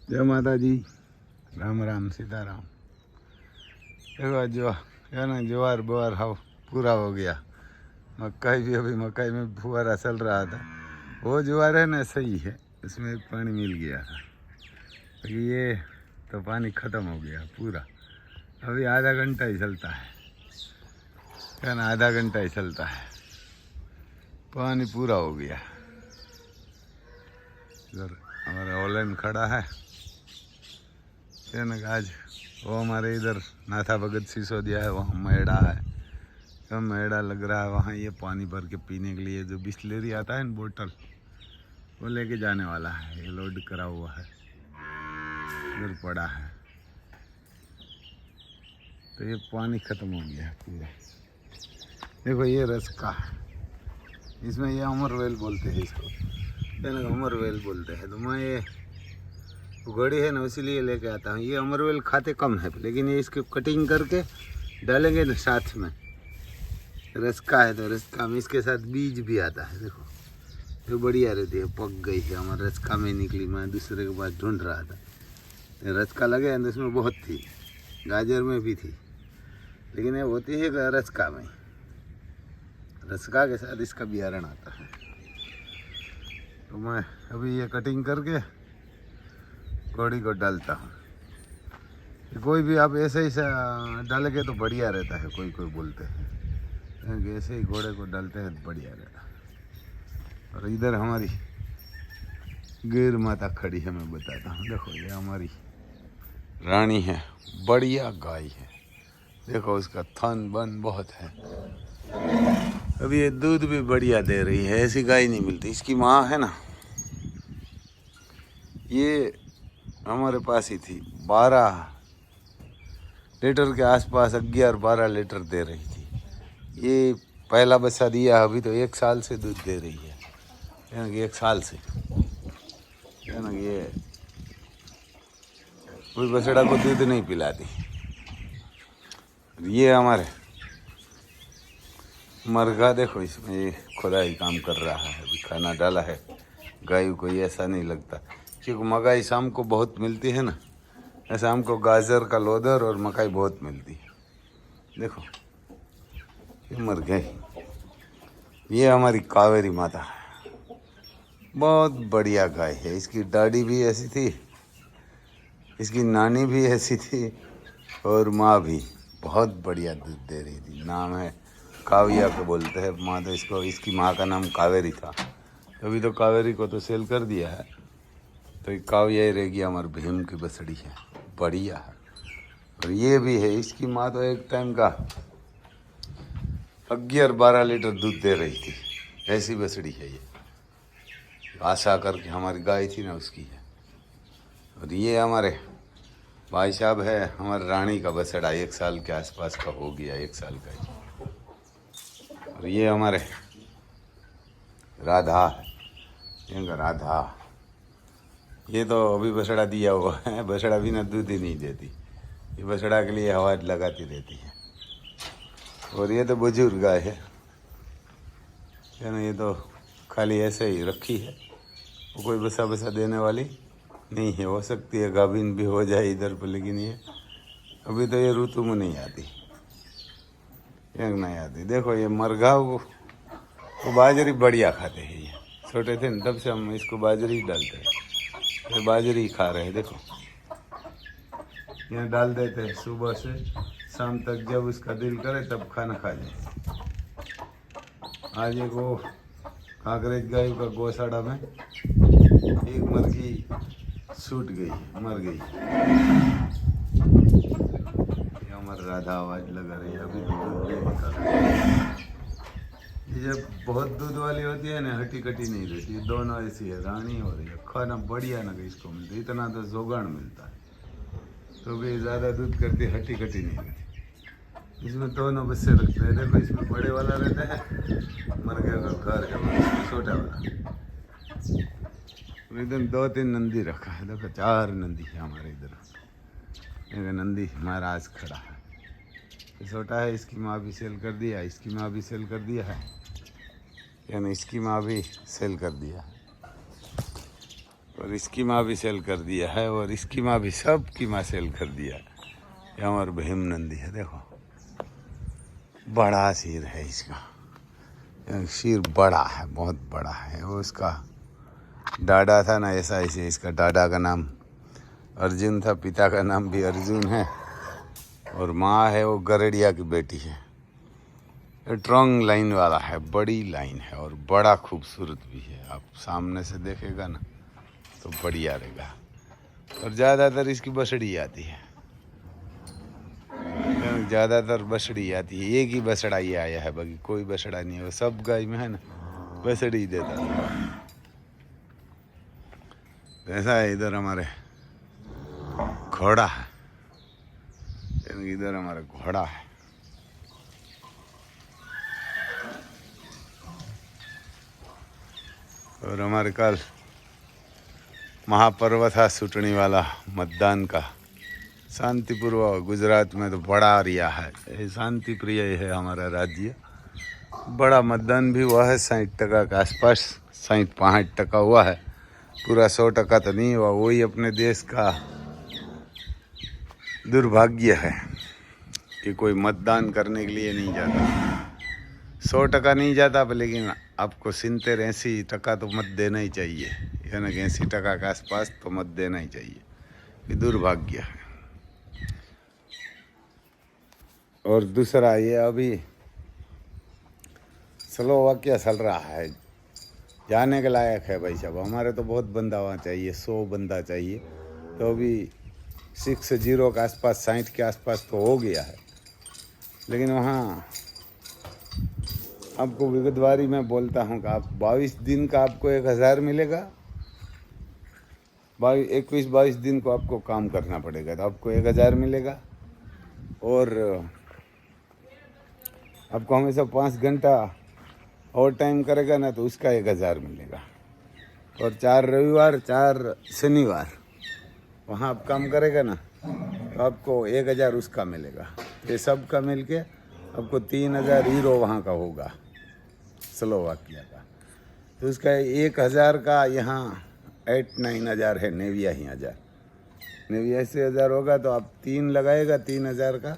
जय माता जी, राम राम सीताराम। देखो जो है ना ज्वार बुआर हाउ पूरा हो गया। मकई भी अभी मकई में फुहारा चल रहा था। वो ज्वार है ना सही है, उसमें पानी मिल गया था। ये तो पानी ख़त्म हो गया पूरा। अभी आधा घंटा ही चलता है, क्या ना आधा घंटा ही चलता है, पानी पूरा हो गया। इधर हमारा ऑनलाइन खड़ा है ना। आज वो हमारे इधर नाथा भगत सिसोदिया है, वहाँ मैड़ा है, तो मैड़ा लग रहा है वहाँ। ये पानी भर के पीने के लिए जो बिस्लेरी आता है ना बोतल, वो लेके जाने वाला है। ये लोड करा हुआ है, इधर पड़ा है। तो ये पानी ख़त्म हो गया है पूरा। देखो ये रस्का, इसमें ये अमरवेल बोलते हैं इसको, अमरवेल बोलते हैं। तो मैं ये घोड़ी है ना इसीलिए लेके आता हूँ। ये अमरवेल खाते कम है, लेकिन ये इसकी कटिंग करके डालेंगे ना साथ में। रस्का है तो रस्का में इसके साथ बीज भी आता है। देखो ये बढ़िया रहती है, पक गई है हमारे रस्का में निकली। मैं दूसरे के पास ढूंढ रहा था, रस्का लगे तो इसमें बहुत थी, गाजर में भी थी, लेकिन ये होती है रस्का में। रस्का के साथ इसका बियारण आता है। तो मैं अभी ये कटिंग करके घोड़ी को डालता हूँ। कोई भी आप ऐसे ही डालेंगे तो बढ़िया रहता है। कोई कोई बोलते हैं ऐसे ही घोड़े को डालते हैं तो बढ़िया रहता है। और इधर हमारी गिर माता खड़ी है, मैं बताता हूँ। देखो ये हमारी रानी है, बढ़िया गाय है। देखो उसका थन बन बहुत है। अभी ये दूध भी बढ़िया दे रही है, ऐसी गाय नहीं मिलती। इसकी माँ है ना, ये हमारे पास ही थी, 12 लीटर के आसपास, 11-12 लीटर दे रही थी। ये पहला बच्चा दिया, अभी तो 1 साल से दूध दे रही है ना कि 1 साल से है ना। ये कोई बछड़ा को दूध नहीं पिलाती। ये हमारे मरघा देखो, इसमें ये खुदाई काम कर रहा है, अभी खाना डाला है। गाय को ऐसा नहीं लगता, क्योंकि मकाई शाम को बहुत मिलती है ना। ऐसा हमको गाजर का लोदर और मकाई बहुत मिलती है। देखो ये मर गई। ये हमारी कावेरी माता है, बहुत बढ़िया गाय है। इसकी दाढ़ी भी ऐसी थी, इसकी नानी भी ऐसी थी, और माँ भी बहुत बढ़िया दूध दे रही थी। नाम है काविया को बोलते हैं माँ। तो इसको, इसकी माँ का नाम कावेरी था। अभी तो कावेरी को तो सेल कर दिया है, तो ये काविया ही रहेगी। हमारे भीम की बसड़ी है, बढ़िया है। और ये भी है, इसकी माँ तो एक टाइम का 11-12 लीटर दूध दे रही थी। ऐसी बसड़ी है ये, आशा करके हमारी गाय थी ना, उसकी है। और ये हमारे भाई साहब है, हमारे रानी का बछड़ा 1 साल के आसपास का हो गया, 1 साल का ही। और ये हमारे राधा है, ये राधा। ये तो अभी बछड़ा दिया हुआ है, बछड़ा बिना दूध ही नहीं देती। ये बछड़ा के लिए हवा लगाती रहती है। और ये तो बुजुर्ग गाय है ना, ये तो खाली ऐसे ही रखी है, वो कोई बसा बसा देने वाली नहीं है। हो सकती है गाभिन भी हो जाए इधर पर, लेकिन ये अभी तो ये ऋतु में नहीं आती, ये नहीं आती। देखो ये मरघा वो बाजरी बढ़िया खाते हैं। ये छोटे थे न तब से हम इसको बाजरी डालते हैं, ये बाजरी खा रहे हैं। देखो यहाँ डाल देते हैं, सुबह से शाम तक, जब उसका दिल करे तब खाना खा जाए। आज एक वो कांकरेज गाय का गौशाला में एक मुर्गी छूट गई, मर गई। हमारी राधा आवाज लगा रही है, अभी दूध नहीं निकाल। ये जब बहुत दूध वाली होती है ना, हटी कटी नहीं रहती। ये दोनों ऐसी है, रानी और ये। खाना बढ़िया ना इसको मिलता, इतना तो जोगान मिलता है, तो भी ज़्यादा दूध करती, हटी कटी नहीं रहती। इसमें दोनों बच्चे रखते हैं। देखो इसमें बड़े वाला रहता है, मर गया का घर है, छोटा वाला। इधर 2-3 नंदी रखा है। देखो 4 नंदी है हमारे इधर। एक नंदी महाराज खड़ा है, ये छोटा है। इसकी माँ भी सेल कर दिया, इसकी माँ भी सेल कर दिया है, यानी इसकी माँ भी सेल कर दिया है। और इसकी माँ भी सेल कर दिया है, और इसकी माँ भी, सब की माँ सेल कर दिया है। ये हमारा भीम नंदी है, देखो बड़ा सिर है इसका, सिर बड़ा है, बहुत बड़ा है। वो उसका डाडा था ना ऐसा, ऐसे इसका डाडा का नाम अर्जुन था, पिता का नाम भी अर्जुन है, और माँ है वो गरड़िया की बेटी है। स्ट्रॉन्ग लाइन वाला है, बड़ी लाइन है और बड़ा खूबसूरत भी है। आप सामने से देखेगा ना तो बढ़िया रहेगा। और ज़्यादातर इसकी बसड़ी आती है, ज़्यादातर बसड़ी आती है। एक ही बसड़ा ये आया है, बाकी कोई बसड़ा नहीं है। वो सब गाय में है ना बसड़ी देता था। ऐसा है। इधर हमारे घोड़ा है, इधर हमारा घोड़ा है। और हमारे कल महापर्व था चुटनी वाला, मतदान का, शांतिपूर्वक। गुजरात में तो बड़ा रिया है, शांति प्रिय है हमारा राज्य। बड़ा मतदान भी हुआ है, 60% के आसपास, 60-65% हुआ है। पूरा 100% तो नहीं हुआ। वही अपने देश का दुर्भाग्य है कि कोई मतदान करने के लिए नहीं जाता। 100% नहीं जाता, लेकिन आपको 70-80% तो मत देना ही चाहिए, यानी कि 80% के आसपास तो मत देना ही चाहिए। ये दुर्भाग्य है। और दूसरा ये अभी स्लोवाकिया चल रहा है, जाने के लायक है भाई साहब। हमारे तो बहुत बंदा वहाँ चाहिए, 100 बंदा चाहिए। तो अभी 60 के आसपास, 60 के आसपास तो हो गया है। लेकिन वहाँ आपको विगतवारी मैं बोलता हूँ कि आप 22 दिन का आपको 1000 मिलेगा। 21-22 दिन को आपको काम करना पड़ेगा तो आपको 1000 मिलेगा। और आपको हमेशा 5 घंटा और टाइम करेगा ना तो उसका 1000 मिलेगा। और 4 रविवार 4 शनिवार वहाँ आप काम करेगा ना तो आपको 1000 उसका मिलेगा। ये सब का मिल के आपको 3000 यूरो वहाँ का होगा, स्लोवाकिया का। तो उसका 1000 का यहाँ 8-9 हज़ार है, नेविया ही 1000, नेविया से 1000 होगा। तो आप 3 लगाएगा 3000 का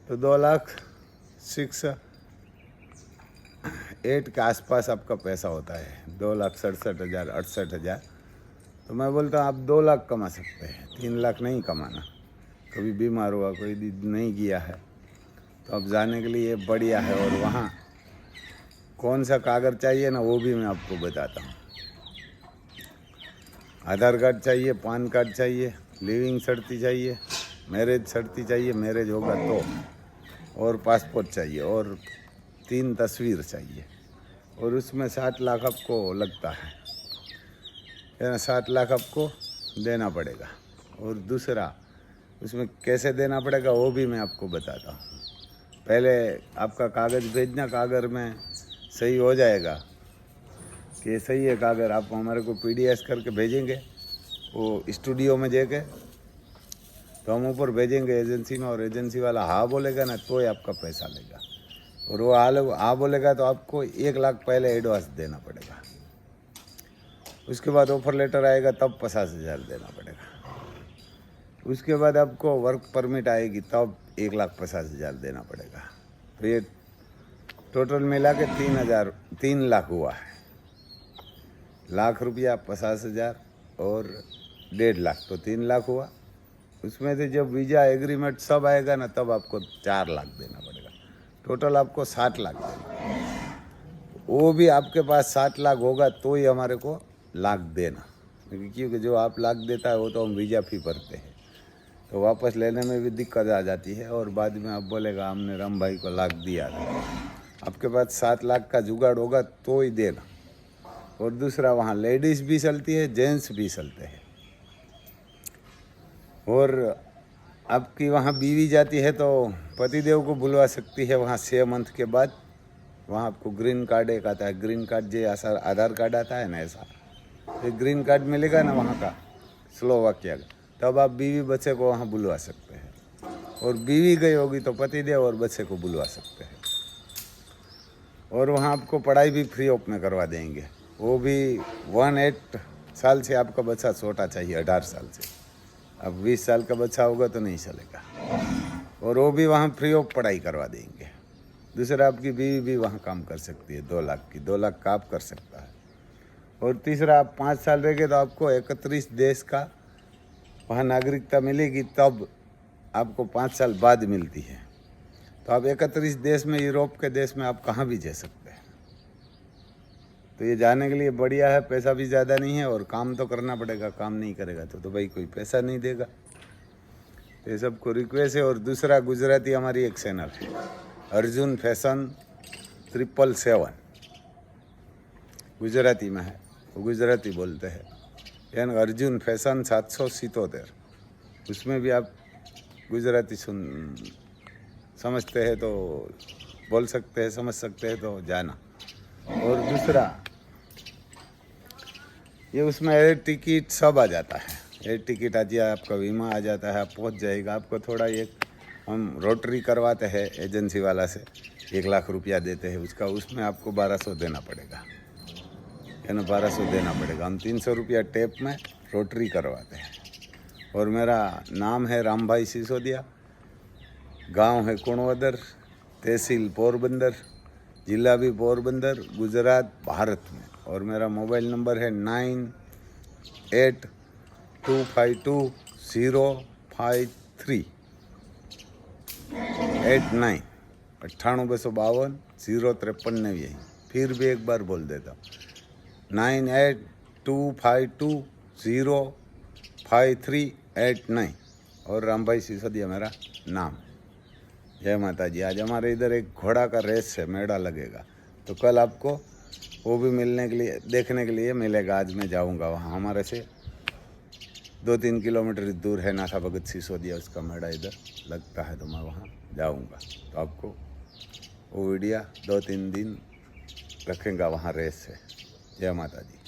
तो 2,68,000 के आसपास आपका पैसा होता है। 2,67,000, 68,000। तो मैं बोलता हूँ आप 2 लाख कमा सकते हैं, 3 लाख नहीं कमाना। कभी बीमार हुआ, कोई नहीं किया है तो अब जाने के लिए बढ़िया है। और वहाँ कौन सा कागज़ चाहिए ना वो भी मैं आपको बताता हूँ। आधार कार्ड चाहिए, पान कार्ड चाहिए, लिविंग सर्टी चाहिए, मैरिज सर्टी चाहिए, मैरिज होगा तो, और पासपोर्ट चाहिए, और 3 तस्वीर चाहिए। और उसमें 60 लाख आपको लगता है, यानी 60 लाख आपको देना पड़ेगा। और दूसरा उसमें कैसे देना पड़ेगा वो भी मैं आपको बताता हूँ। पहले आपका कागज़ भेजना, कागज़ में सही हो जाएगा कि सही है कागज़, आप हमारे को PDF करके भेजेंगे। वो स्टूडियो में जाके तो हम ऊपर भेजेंगे एजेंसी में, और एजेंसी वाला हाँ बोलेगा ना तो ही आपका पैसा लेगा। और वो हाँ बोलेगा तो आपको 1 लाख पहले एडवांस देना पड़ेगा। उसके बाद ऑफर लेटर आएगा तब 50,000 देना पड़ेगा। उसके बाद आपको वर्क परमिट आएगी तब 1,50,000 देना पड़ेगा। तो ये टोटल मिला के 3 लाख हुआ है। लाख रुपया, 50,000 और 1.5 लाख, तो 3 लाख हुआ। उसमें से जब वीज़ा एग्रीमेंट सब आएगा ना तब आपको 4 लाख देना पड़ेगा। टोटल आपको 60 लाख देना। वो भी आपके पास 60 लाख होगा तो ही हमारे को लाख देना, क्योंकि जो आप लाख देता है वो तो हम वीज़ा फी भरते हैं, तो वापस लेने में भी दिक्कत आ जाती है। और बाद में आप बोलेगा हमने राम भाई को लाख दिया था। आपके पास 7 लाख का जुगाड़ होगा तो ही देना। और दूसरा वहाँ लेडीज़ भी चलती है, जेंट्स भी चलते हैं। और आपकी वहाँ बीवी जाती है तो पतिदेव को बुलवा सकती है वहाँ 6 मंथ के बाद। वहाँ आपको ग्रीन कार्ड एक आता है, ग्रीन कार्ड जो ऐसा आधार कार्ड आता है ना, ऐसा एक ग्रीन कार्ड मिलेगा ना वहाँ का, स्लोवाकिया का, तब आप बीवी बच्चे को वहाँ बुलवा सकते हैं। और बीवी गई होगी तो पतिदेव और बच्चे को बुलवा सकते हैं। और वहाँ आपको पढ़ाई भी फ्री ऑफ में करवा देंगे, वो भी 18 साल से आपका बच्चा छोटा चाहिए, 18 साल से। अब 20 साल का बच्चा होगा तो नहीं चलेगा। और वो भी वहाँ फ्री ऑफ पढ़ाई करवा देंगे। दूसरा, आपकी बीवी भी वहाँ काम कर सकती है, 2 लाख की, 2 लाख का आप कर सकता है। और तीसरा, आप 5 साल रहेंगे तो आपको 31 देश का वहाँ नागरिकता मिलेगी, तब आपको 5 साल बाद मिलती है। तो आप 31 देश में, यूरोप के देश में आप कहाँ भी जा सकते हैं। तो ये जाने के लिए बढ़िया है, पैसा भी ज़्यादा नहीं है और काम तो करना पड़ेगा। काम नहीं करेगा तो भाई कोई पैसा नहीं देगा। तो ये सबको रिक्वेस्ट है। और दूसरा, गुजराती हमारी एक चैनल है, अर्जुन फैशन 777, गुजराती में है, वो गुजराती बोलते हैं, यानी अर्जुन फैशन 777। उसमें भी आप गुजराती समझते हैं तो बोल सकते हैं, समझ सकते हैं तो जाना। और दूसरा, ये उसमें एयर टिकट सब आ जाता है। एयर टिकट आ जाए, आपका बीमा आ जाता है, आप पहुंच जाएगा। आपको थोड़ा एक हम रोटरी करवाते हैं एजेंसी वाला से, 1 लाख रुपया देते हैं उसका, उसमें आपको 1200 देना पड़ेगा, यानी 1200 देना पड़ेगा। हम 300 रुपया टेप में रोटरी करवाते हैं। और मेरा नाम है रामभाई सिसोदिया, गांव है कुणवदर, तहसील पोरबंदर, जिला भी पोरबंदर, गुजरात, भारत में। और मेरा मोबाइल नंबर है 9825205389, 9825205389। फिर भी एक बार बोल देता हूँ, 9825205389। और रामभाई सिसोदिया मेरा नाम। जय माता जी। आज हमारे इधर एक घोड़ा का रेस है, मेला लगेगा, तो कल आपको वो भी मिलने के लिए, देखने के लिए मिलेगा। आज मैं जाऊंगा वहाँ, हमारे से 2-3 किलोमीटर दूर है नाथा भगत सिसोदिया, उसका मेला इधर लगता है, तो मैं वहाँ जाऊंगा। तो आपको वो वीडियो 2-3 दिन रखेंगे, वहाँ रेस है। जय माता जी।